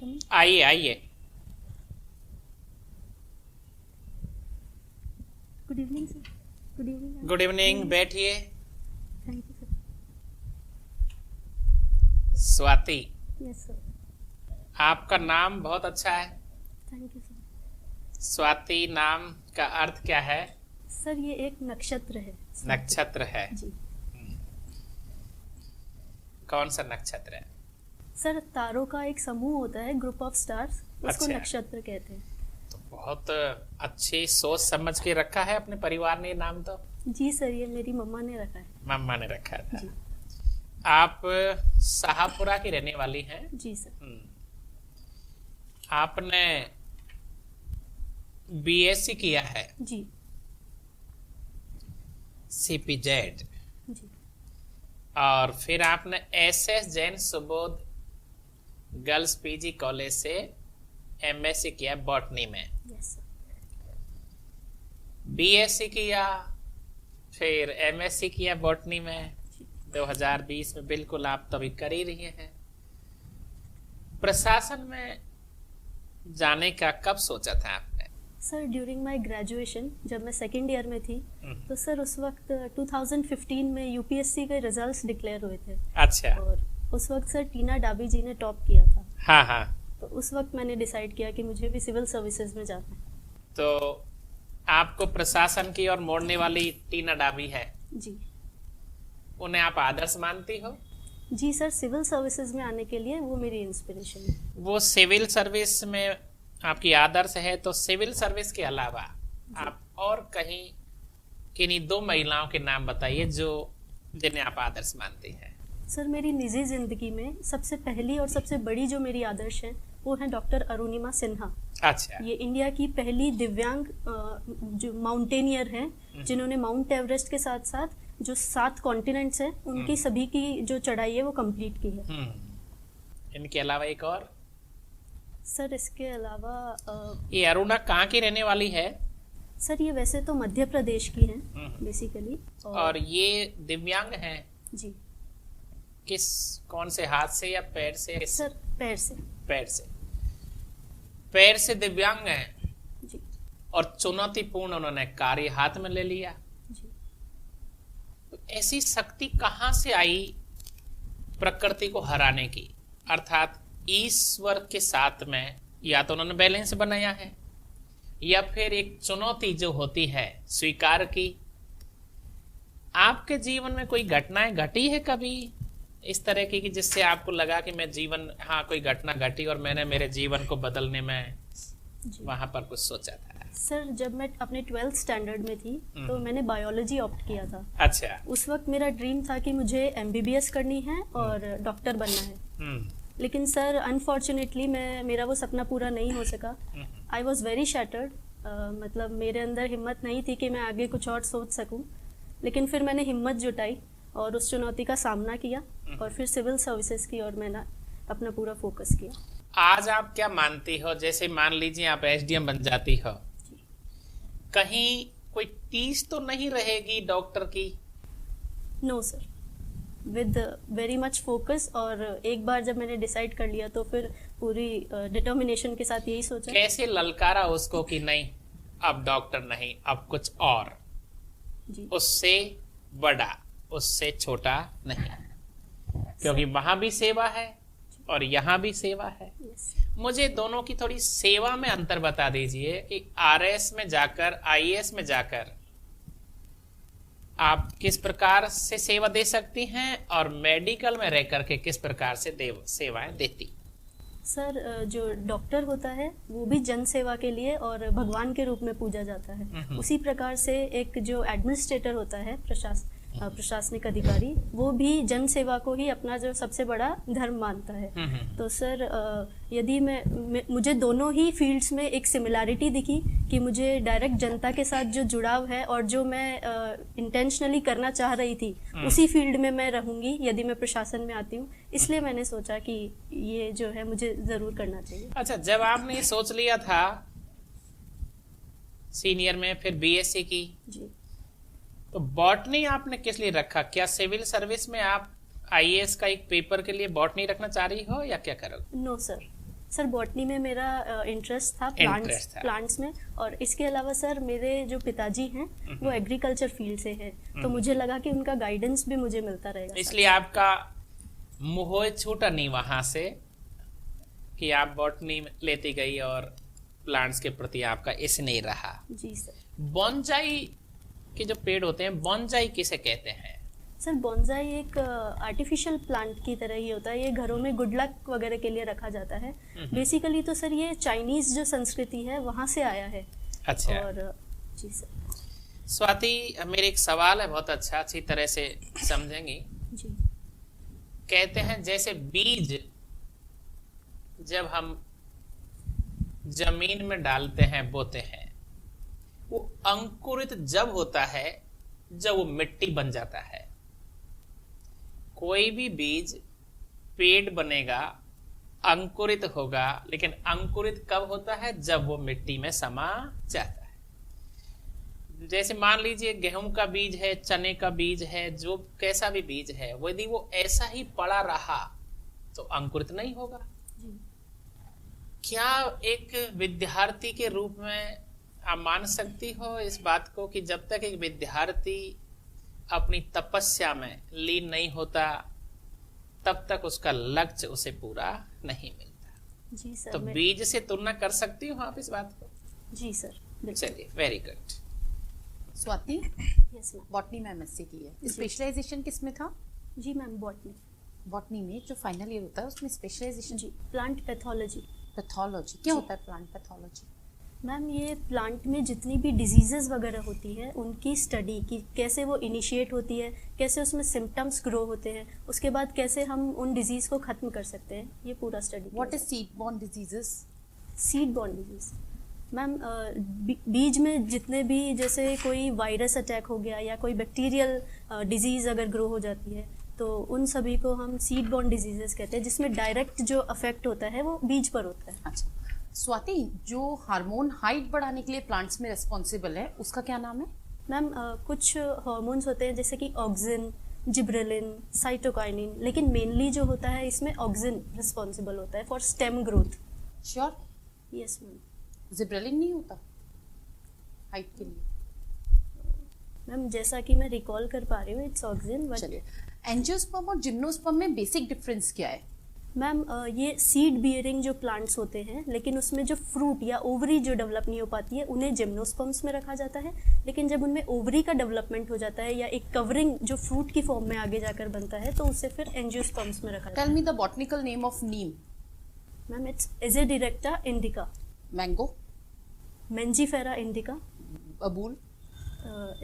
Coming? आइए आइए। Good evening sir. Good evening. Good evening, बैठिए। Thank you sir. Swati, yes sir. आपका नाम बहुत अच्छा है। Thank you sir. स्वाति नाम का अर्थ क्या है? सर ये एक नक्षत्र है। नक्षत्र है। जी कौन सा नक्षत्र है? सर, तारों का एक समूह होता है, ग्रुप ऑफ स्टार्स, उसको अच्छा। नक्षत्र कहते हैं। तो बहुत अच्छी सोच समझ के रखा है अपने परिवार ने ये नाम। तो जी सर, ये मेरी मम्मा ने रखा है। मम्मा ने रखा था। जी। आप शाहपुरा की रहने वाली हैं। जी सर। आपने बीएससी किया है, जी सीपीजेड, जी। और फिर आपने SS Jain Subodh girls PG college से एमएससी किया बॉटनी में। Yes sir. बीएससी किया, फिर एमएससी किया बॉटनी में। 2020 में बिल्कुल आप तभी कर ही रही हैं। प्रशासन में जाने का कब सोचा था आपने? सर, ड्यूरिंग माय ग्रेजुएशन, जब मैं सेकेंड ईयर में थी, तो सर उस वक्त 2015 में यूपीएससी के रिजल्ट्स डिक्लेयर हुए थे। अच्छा। और उस वक्त सर टीना डाबी जी ने टॉप किया था। हाँ हाँ। तो उस वक्त मैंने डिसाइड किया कि मुझे भी सिविल सर्विसेज में जाना है। तो आपको प्रशासन की ओर मोड़ने वाली टीना डाबी है, जी उन्हें आप आदर्श मानती हो? जी सर, सिविल सर्विसेज में आने के लिए वो मेरी इंस्पिरेशन है। वो सिविल सर्विस में आपकी आदर्श है, तो सिविल सर्विस के अलावा आप और कहीं किन्हीं 2 महिलाओं के नाम बताइए जो जिन्हें आप आदर्श मानती हैं। सर, मेरी निजी जिंदगी में सबसे पहली और सबसे बड़ी जो मेरी आदर्श है वो है डॉक्टर अरुणिमा सिन्हा। अच्छा। ये इंडिया की पहली दिव्यांग जो माउंटेनियर हैं, जिन्होंने माउंट एवरेस्ट के साथ साथ जो 7 कॉन्टिनेंट्स हैं उनकी सभी की जो चढ़ाई है वो कंप्लीट की है। इनके अलावा एक और? सर, इसके अलावा ये अरुणा कहाँ की रहने वाली है? सर, ये वैसे तो मध्य प्रदेश की हैं बेसिकली। और ये दिव्यांग हैं? जी। कौन से, हाथ से या पैर से? सर, पैर से। पैर से। पैर से दिव्यांग हैं जी। और चुनौतीपूर्ण उन्होंने कार्य हाथ में ले लिया। जी। तो ऐसी शक्ति कहां से आई प्रकृति को हराने की? अर्थात ईश्वर के साथ में या तो उन्होंने बैलेंस बनाया है, या फिर एक चुनौती जो होती है स्वीकार की। आपके जीवन में कोई घटनाएं घटी है कभी इस तरह की कि जिससे आपको लगा कि मैं जीवन, हाँ कोई घटना घटी और मैंने मेरे जीवन को बदलने में वहां पर कुछ सोचा था? सर, जब मैं अपने 12th स्टैंडर्ड में थी तो मैंने बायोलॉजी ऑप्ट किया था। अच्छा। उस वक्त मेरा ड्रीम था कि मुझे एमबीबीएस करनी है और डॉक्टर बनना है। लेकिन सर, अनफॉर्चुनेटली मेरा वो सपना पूरा नहीं हो सका। I was very shattered. मतलब मेरे अंदर हिम्मत नहीं थी कि मैं आगे कुछ और सोच सकूं। लेकिन फिर मैंने हिम्मत जुटाई और उस चुनौती का सामना किया और फिर सिविल सर्विसेज की ओर मैंने अपना पूरा फोकस किया। आज आप क्या मानती हो, जैसे मान लीजिए आप एसडीएम बन जाती हो, कहीं कोई टीस तो नहीं रहेगी डॉक्टर की? No sir, with very much focus. और एक बार जब मैंने डिसाइड कर लिया तो फिर पूरी डिटर्मिनेशन के साथ यही सोचा। कैसे ललकारा उसको कि नहीं अब डॉक्टर नहीं, अब कुछ और जी। उससे बड़ा, उससे छोटा नहीं, क्योंकि वहां भी सेवा है और यहाँ भी सेवा है। यस। मुझे दोनों की थोड़ी सेवा में अंतर बता दीजिए कि आरएस में जाकर, आईएएस में जाकर आप किस प्रकार से सेवा दे सकती हैं और मेडिकल में रह करके किस प्रकार से सेवाएं देती? सर, जो डॉक्टर होता है वो भी जन सेवा के लिए और भगवान के रूप में पूजा जाता है। उसी प्रकार से एक जो एडमिनिस्ट्रेटर होता है, प्रशासनिक अधिकारी, वो भी जन सेवा को ही अपना जो सबसे बड़ा धर्म मानता है। तो सर, यदि मुझे दोनों ही फील्ड्स में एक सिमिलैरिटी दिखी कि मुझे डायरेक्ट जनता के साथ जो जुड़ाव है और जो मैं इंटेंशनली करना चाह रही थी उसी फील्ड में मैं रहूंगी यदि मैं प्रशासन में आती हूँ। इसलिए मैंने सोचा कि ये जो है मुझे जरूर करना चाहिए। अच्छा, जब आपने ये सोच लिया था सीनियर में, फिर बीएससी की, जी, तो बॉटनी आपने किस लिए रखा? क्या सिविल सर्विस में आप आईएएस का एक पेपर के लिए बॉटनी रखना चाह रही हो या क्या करोगे? नो सर, सर बॉटनी में मेरा इंटरेस्ट था, प्लांट्स में। और इसके अलावा सर मेरे जो पिताजी हैं वो एग्रीकल्चर फील्ड से हैं, तो मुझे लगा कि उनका गाइडेंस भी मुझे मिलता रहेगा। इसलिए आपका मोह छूटा नहीं वहां से कि आप बॉटनी लेती गई और प्लांट्स के प्रति आपका स्नेह रहा। जी सर। बोनजाई के जो पेड़ होते हैं, बोनजाई किसे कहते हैं? सर बोनजाई एक आर्टिफिशियल प्लांट की तरह ही होता है, ये घरों में गुड लक वगैरह के लिए रखा जाता है। बेसिकली तो सर ये चाइनीज जो संस्कृति है वहाँ से आया है। अच्छा। और जी सर। स्वाति, मेरे एक सवाल है, बहुत अच्छा, अच्छी तरह से समझेंगी। जी। कहते हैं जैसे बीज जब हम जमीन में डालते हैं, बोते हैं, वो अंकुरित जब होता है जब वो मिट्टी बन जाता है। कोई भी बीज पेड़ बनेगा, अंकुरित होगा, लेकिन अंकुरित कब होता है? जब वो मिट्टी में समा जाता है। जैसे मान लीजिए गेहूं का बीज है, चने का बीज है, जो कैसा भी बीज है, यदि वो ऐसा ही पड़ा रहा तो अंकुरित नहीं होगा। क्या एक विद्यार्थी के रूप में आप मान सकती हो इस बात को कि जब तक एक विद्यार्थी अपनी तपस्या में लीन नहीं होता तब तक उसका लक्ष्य उसे पूरा नहीं मिलता? जी सर। तो बीज से तुलना कर सकती हो आप इस बात को? जी सर। चलिए, very good. Swati, yes ma'am. Botany में एमएससी की है, स्पेशलाइजेशन किस में था? जी मैम, बॉटनी। बॉटनी में जो फाइनल ईयर होता है उसमें स्पेशलाइजेशन? जी, प्लांट पैथोलॉजी। पैथोलॉजी क्या होता है प्लांट पैथोलॉजी? मैम ये प्लांट में जितनी भी डिजीजेस वगैरह होती है उनकी स्टडी की, कैसे वो इनिशिएट होती है, कैसे उसमें सिम्टम्स ग्रो होते हैं, उसके बाद कैसे हम उन डिजीज को खत्म कर सकते हैं, ये पूरा study. What is seed borne diseases? Seed borne disease ma'am बीज में जितने भी, जैसे कोई वायरस अटैक हो गया या कोई बैक्टीरियल डिजीज अगर ग्रो हो जाती है तो उन सभी को हम सीड बॉर्न डिजीजेस कहते हैं, जिसमें डायरेक्ट जो अफेक्ट होता है वो बीज पर होता है। अच्छा स्वाति, जो हार्मोन हाइट बढ़ाने के लिए प्लांट्स में रिस्पॉन्सिबल है उसका क्या नाम है? मैम कुछ हार्मोन्स होते हैं जैसे कि ऑक्सिन, जिब्रेलिन, साइटोकाइनिन, लेकिन मेनली जो होता है इसमें ऑक्सिन रिस्पॉन्सिबल होता है for stem growth. Sure? Yes ma'am. Gibberellin नहीं होता हाइट के लिए? मैम जैसा कि मैं रिकॉल कर पा रही हूँ इट्स ऑक्सिन। चलिए, एंजियोस्पर्म और जिम्नोस्पर्म में बेसिक डिफरेंस क्या है? मैम ये सीड बियरिंग जो प्लांट्स होते हैं, लेकिन उसमें जो फ्रूट या ओवरी जो डेवलप नहीं हो पाती है उन्हें जिम्नोस्पर्म्स में रखा जाता है, लेकिन जब उनमें ओवरी का डेवलपमेंट हो जाता है या एक कवरिंग जो फ्रूट की फॉर्म में आगे जाकर बनता है तो उसे फिर एंजियोस्पर्म्स में रखा जाता है। Tell me the botanical name of neem. Ma'am it's Azadirachta indica. Mango? Mangifera indica. Babool?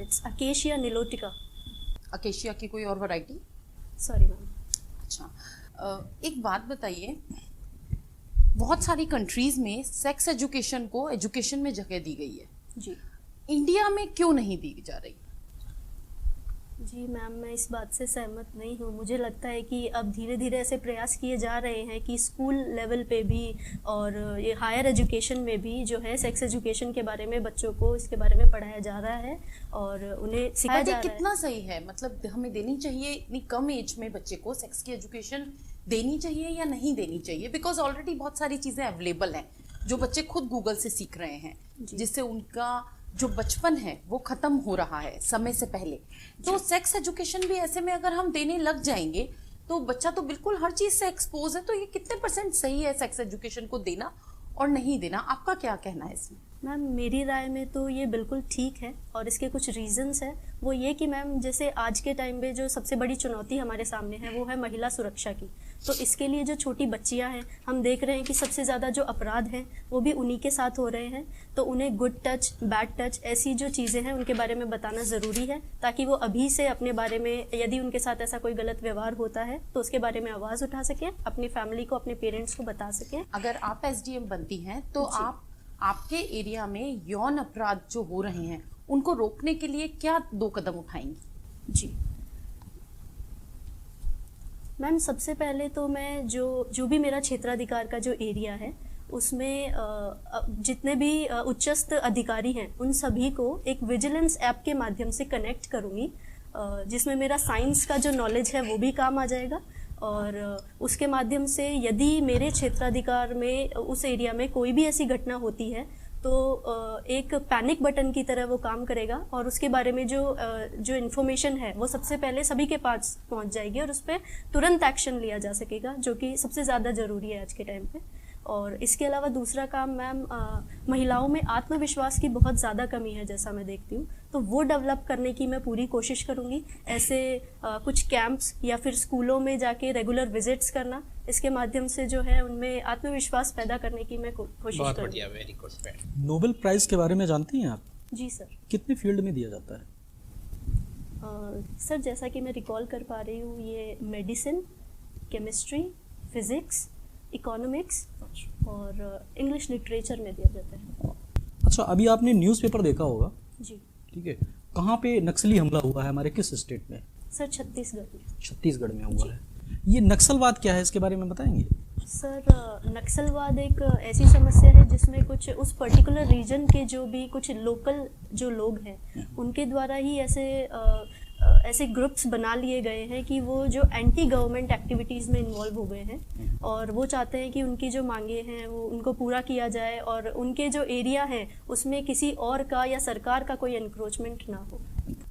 It's Acacia nilotica. Acacia की कोई और वैरायटी? Sorry ma'am. अच्छा, एक बात बताइए, बहुत सारी कंट्रीज में सेक्स एजुकेशन को एजुकेशन में जगह दी गई है जी, इंडिया में क्यों नहीं दी जा रही? जी मैम मैं इस बात से सहमत नहीं हूँ। मुझे लगता है कि अब धीरे धीरे ऐसे प्रयास किए जा रहे हैं कि स्कूल लेवल पे भी और ये हायर एजुकेशन में भी जो है सेक्स एजुकेशन के बारे में बच्चों को इसके बारे में पढ़ाया जा रहा है और उन्हें सिखाया जा रहा है। कितना सही है, मतलब हमें देनी चाहिए इतनी कम एज में बच्चे को सेक्स की एजुकेशन देनी चाहिए या नहीं देनी चाहिए? बिकॉज ऑलरेडी बहुत सारी चीजें अवेलेबल हैं जो बच्चे खुद गूगल से सीख रहे हैं, जिससे उनका जो बचपन है वो खत्म हो रहा है समय से पहले। तो सेक्स एजुकेशन भी ऐसे में अगर हम देने लग जाएंगे तो बच्चा तो बिल्कुल हर चीज से एक्सपोज है। तो ये कितने % सही है सेक्स एजुकेशन को देना और नहीं देना? आपका क्या कहना है इसमें? मैम मेरी राय में तो ये बिल्कुल ठीक है और इसके कुछ रीजंस हैं। वो ये कि मैम जैसे आज के टाइम पे जो सबसे बड़ी चुनौती हमारे सामने है वो है महिला सुरक्षा की। तो इसके लिए जो छोटी बच्चियां हैं, हम देख रहे हैं कि सबसे ज़्यादा जो अपराध हैं वो भी उन्हीं के साथ हो रहे हैं। तो उन्हें गुड टच, बैड टच ऐसी जो चीज़ें हैं उनके बारे में बताना ज़रूरी है, ताकि वो अभी से अपने बारे में, यदि उनके साथ ऐसा कोई गलत व्यवहार होता है तो उसके बारे में आवाज़ उठा सकें, अपनी फैमिली को, अपने पेरेंट्स को बता सकें। अगर आप SDM बनती हैं तो आपके एरिया में यौन अपराध जो हो रहे हैं उनको रोकने के लिए क्या 2 कदम उठाएंगी? जी मैम, सबसे पहले तो मैं जो भी मेरा क्षेत्राधिकार का जो एरिया है उसमें जितने भी उच्चस्थ अधिकारी हैं उन सभी को एक विजिलेंस ऐप के माध्यम से कनेक्ट करूँगी, जिसमें मेरा साइंस का जो नॉलेज है वो भी काम आ जाएगा और उसके माध्यम से यदि मेरे क्षेत्राधिकार में उस एरिया में कोई भी ऐसी घटना होती है तो एक पैनिक बटन की तरह वो काम करेगा और उसके बारे में जो इन्फॉर्मेशन है वो सबसे पहले सभी के पास पहुंच जाएगी और उस पर तुरंत एक्शन लिया जा सकेगा, जो कि सबसे ज़्यादा ज़रूरी है आज के टाइम पे। और इसके अलावा दूसरा काम मैम, महिलाओं में आत्मविश्वास की बहुत ज़्यादा कमी है जैसा मैं देखती हूँ, तो वो डेवलप करने की मैं पूरी कोशिश करूँगी। ऐसे कुछ कैंप्स या फिर स्कूलों में जाके रेगुलर विजिट्स करना, इसके माध्यम से जो है उनमें आत्मविश्वास पैदा करने की मैं कोशिश बहुत करूँगी। बढ़िया, वेरी गुड। नोबेल प्राइज़ के बारे में जानती हैं आप? जी सर। कितने फील्ड में दिया जाता है? सर जैसा कि मैं रिकॉल कर पा रही हूँ, ये मेडिसिन, केमिस्ट्री, फिजिक्स, इकोनॉमिक्स और इंग्लिश लिटरेचर में दिया जाता है। अच्छा, अभी आपने न्यूज़पेपर देखा होगा, जी। ठीक है, कहाँ पे नक्सली हमला हुआ है, हमारे किस स्टेट में? सर छत्तीसगढ़ में। छत्तीसगढ़ में हुआ है। ये नक्सलवाद क्या है, इसके बारे में बताएंगे? सर नक्सलवाद एक ऐसी समस्या है जिसमें कुछ उस पर्टिकुलर रीजन के जो भी कुछ लोकल जो लोग हैं उनके द्वारा ही ऐसे ग्रुप्स बना लिए गए हैं कि वो जो एंटी गवर्नमेंट एक्टिविटीज़ में इन्वॉल्व हो गए हैं और वो चाहते हैं कि उनकी जो मांगे हैं वो उनको पूरा किया जाए और उनके जो एरिया है उसमें किसी और का या सरकार का कोई एनक्रोचमेंट ना हो।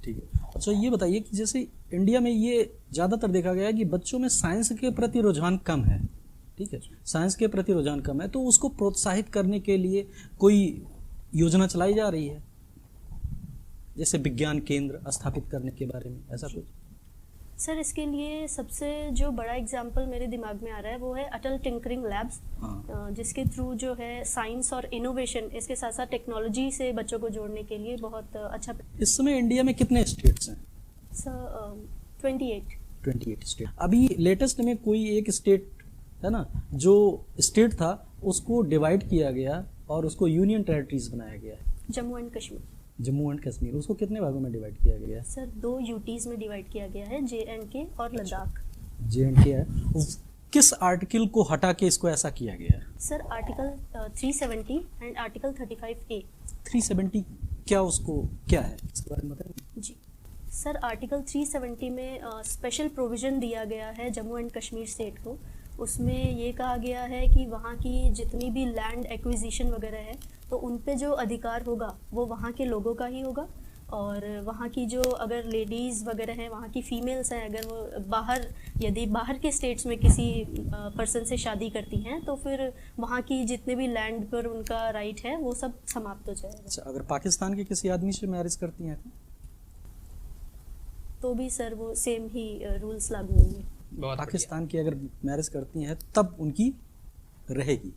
ठीक है। अच्छा, ये बताइए कि जैसे इंडिया में ये ज़्यादातर देखा गया है कि बच्चों में साइंस के प्रति रुझान कम है, ठीक है, साइंस के प्रति रुझान कम है, तो उसको प्रोत्साहित करने के लिए कोई योजना चलाई जा रही है, जैसे विज्ञान केंद्र स्थापित करने के बारे में, ऐसा कुछ? सर इसके लिए सबसे जो बड़ा एग्जाम्पल मेरे दिमाग में आ रहा है वो है अटल टिंकरिंग लैब्स, जिसके थ्रू जो है साइंस और इनोवेशन, इसके साथ साथ टेक्नोलॉजी से बच्चों को जोड़ने के लिए बहुत अच्छा। इस समय इंडिया में कितने स्टेट्स हैं? Sir 28 state. अभी लेटेस्ट में कोई एक स्टेट है ना, जो स्टेट था उसको डिवाइड किया गया और उसको यूनियन टेरिटरीज बनाया गया है, जम्मू एंड कश्मीर। जम्मू एंड कश्मीर, उसको कितने भागों में डिवाइड किया गया है? सर 2 यूटीज में डिवाइड किया गया है, JNK और लद्दाख। JNK है। किस आर्टिकल को हटा के इसको ऐसा किया गया है? Sir article 370 and article 35A। 370 क्या, उसको क्या है, इसके बारे में बताएंगे? जी सर, आर्टिकल 370 में स्पेशल प्रोविज़न दिया गया है जम्मू एंड कश्मीर स्टेट को। उसमें ये कहा गया है कि वहाँ की जितनी भी लैंड एक्विजिशन वगैरह है तो उन पे जो अधिकार होगा वो वहाँ के लोगों का ही होगा, और वहाँ की जो अगर लेडीज़ वगैरह हैं, वहाँ की फीमेल्स हैं, अगर वो यदि बाहर के स्टेट्स में किसी पर्सन से शादी करती हैं तो फिर वहाँ की जितने भी लैंड पर उनका राइट है वो सब समाप्त हो जाएगा। अच्छा, अगर पाकिस्तान के किसी आदमी से मैरिज करती हैं तो भी सर वो सेम ही रूल्स लागू होंगे। पाकिस्तान की अगर मैरिज करती हैं तब उनकी रहेगी,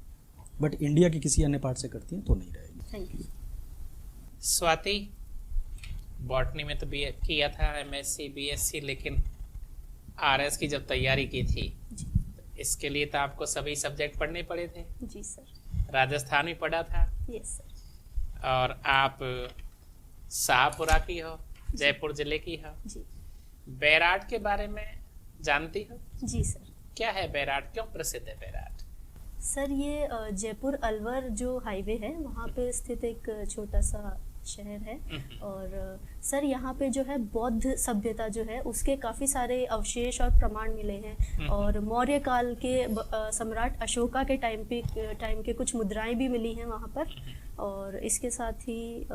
बट इंडिया की किसी अन्य पार्ट से करती हैं तो नहीं रहेगी। Thank you. स्वाति, बॉटनी में तो किया था MSc BSc, लेकिन RS की जब तैयारी की थी इसके लिए तो आपको सभी सब्जेक्ट पढ़ने पड़े थे। जी सर। राजस्थान में पढ़ा था। Yes sir. और आप शाहपुरा की हो, जयपुर जिले की हो। जी। बैराट के बारे में जानती हो? जी सर। क्या है बैराट, क्यों प्रसिद्ध है बैराट? सर ये जयपुर अलवर जो हाईवे है वहाँ पे स्थित एक छोटा सा शहर है, और सर यहाँ पे जो है बौद्ध सभ्यता जो है उसके काफ़ी सारे अवशेष और प्रमाण मिले हैं, और मौर्य काल के सम्राट अशोका के टाइम के कुछ मुद्राएं भी मिली हैं वहाँ पर। और इसके साथ ही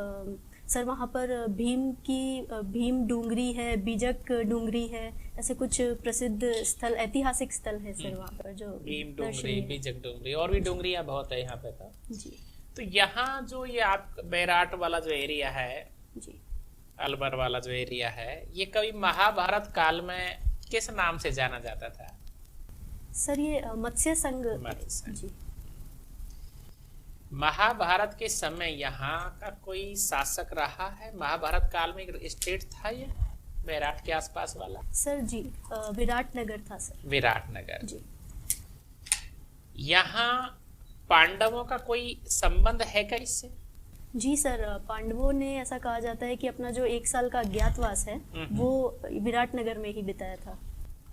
सर वहाँ पर भीम डूंगरी है, बीजक डूंगरी है, ऐसे कुछ प्रसिद्ध स्थल, ऐतिहासिक स्थल है सर वहाँ पर जो भीम डूंगरी, बीजक डूंगरी और भी डूंगरियाँ बहुत है यहाँ पे तो। जी। तो यहाँ जो ये आप बैराट वाला जो एरिया है, जी, अलवर वाला जो एरिया है, ये कभी महाभारत काल में किस नाम से जाना जाता था? सर ये मत्स्य संघ। जी। महाभारत के समय यहाँ का कोई शासक रहा है? महाभारत काल में एक स्टेट था ये बैराट के आसपास वाला? सर जी, विराटनगर था सर। विराटनगर। जी। यहाँ पांडवों का कोई संबंध है क्या इससे? जी सर, पांडवों ने ऐसा कहा जाता है कि अपना जो 1 साल का अज्ञातवास है वो विराटनगर में ही बिताया था।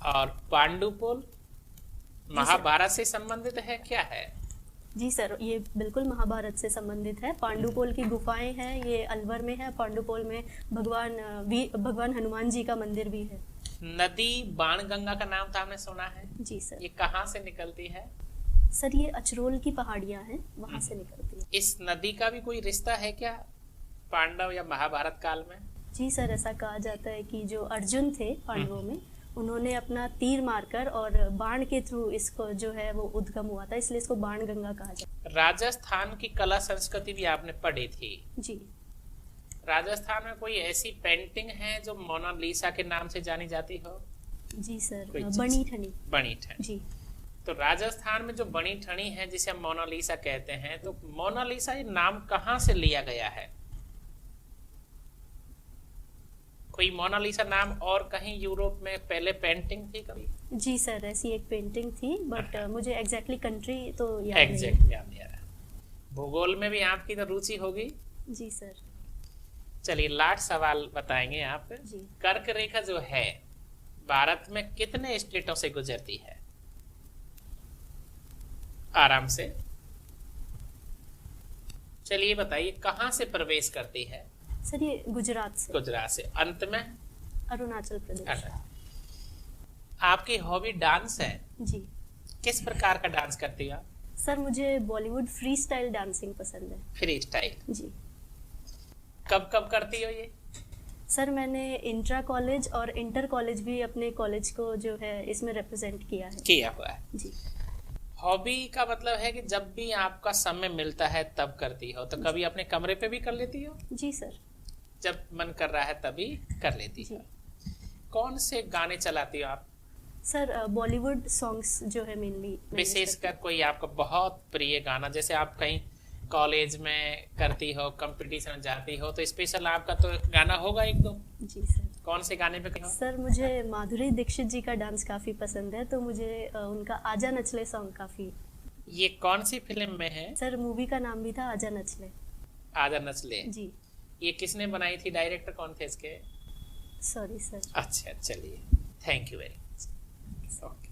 और पांडुपोल महाभारत से संबंधित है क्या है? जी सर, ये बिल्कुल महाभारत से संबंधित है। पांडुपोल की गुफाएं हैं, ये अलवर में है। पांडुपोल में भगवान हनुमान जी का मंदिर भी है। नदी बाणगंगा का नाम तो आपने सुना है, जी सर। ये कहाँ से निकलती है? सर ये अचरोल की पहाड़ियां हैं, वहां से निकलती है। इस नदी का भी कोई रिश्ता है क्या पांडव या महाभारत काल में? जी सर, ऐसा कहा जाता है कि जो अर्जुन थे पांडवों में, उन्होंने अपना तीर मारकर और बाण के थ्रू इसको जो है वो उद्गम हुआ था, इसलिए इसको बाण गंगा कहा जाता राजस्थान की कला संस्कृति भी आपने पढ़ी थी। है। जी राजस्थान में कोई ऐसी पेंटिंग है जो मोनालिसा के नाम से जानी जाती हो? जी सर, कोई चीज़? बनी ठनी। बनी ठनी। जी तो राजस्थान में जो बनी ठनी है जिसे हम मोनालिसा कहते हैं, तो मोनालिसा ये नाम कहाँ से लिया गया है? कोई मोनालिसा नाम और कहीं यूरोप में पहले पेंटिंग थी कभी? जी सर, ऐसी एक पेंटिंग थी, बट मुझे एग्जैक्टली कंट्री तो याद नहीं एग्जैक्ट याद नहीं आ रहा। भूगोल में भी आपकी तो रुचि होगी। है। जी सर। चलिए लास्ट सवाल बताएंगे आप। जी। कर्क रेखा जो है भारत में कितने स्टेटों से गुजरती है? आराम से चलिए बताइए, कहाँ से प्रवेश करती है? सर ये गुजरात से। गुजरात से। अंत में अरुणाचल प्रदेश। अच्छा। आपकी हॉबी डांस है, जी किस प्रकार का डांस करती है आप? सर, मुझे बॉलीवुड फ्री स्टाइल डांसिंग पसंद है। Free style. जी कब कब करती हो ये? सर, मैंने इंट्रा कॉलेज और इंटर कॉलेज भी अपने कॉलेज को जो है इसमें रिप्रेजेंट किया है। किया हुआ है। जी हॉबी का मतलब है कि जब भी आपका समय मिलता है तब करती हो, तो कभी अपने कमरे पे भी कर लेती हो? जी सर। जब मन कर रहा है तभी कर लेती जी। हो। कौन से गाने चलाती हो आप? सर बॉलीवुड सॉन्ग्स जो है मेनली। विशेषकर कोई आपका बहुत प्रिय गाना, जैसे आप कहीं कॉलेज में करती हो, कंपटीशन में जाती हो, तो स्पेशल आपका तो गाना होगा एक दो। जी सर। कौन से गाने पे कहो? सर मुझे माधुरी दीक्षित जी का डांस काफ़ी पसंद है, तो मुझे उनका आजा नचले सॉन्ग काफ़ी। ये कौन सी फिल्म में है? सर मूवी का नाम भी था आजा नचले। आजा नचले। जी। ये किसने बनाई थी, डायरेक्टर कौन थे इसके? Sorry sir. अच्छा चलिए, thank you very much. Okay.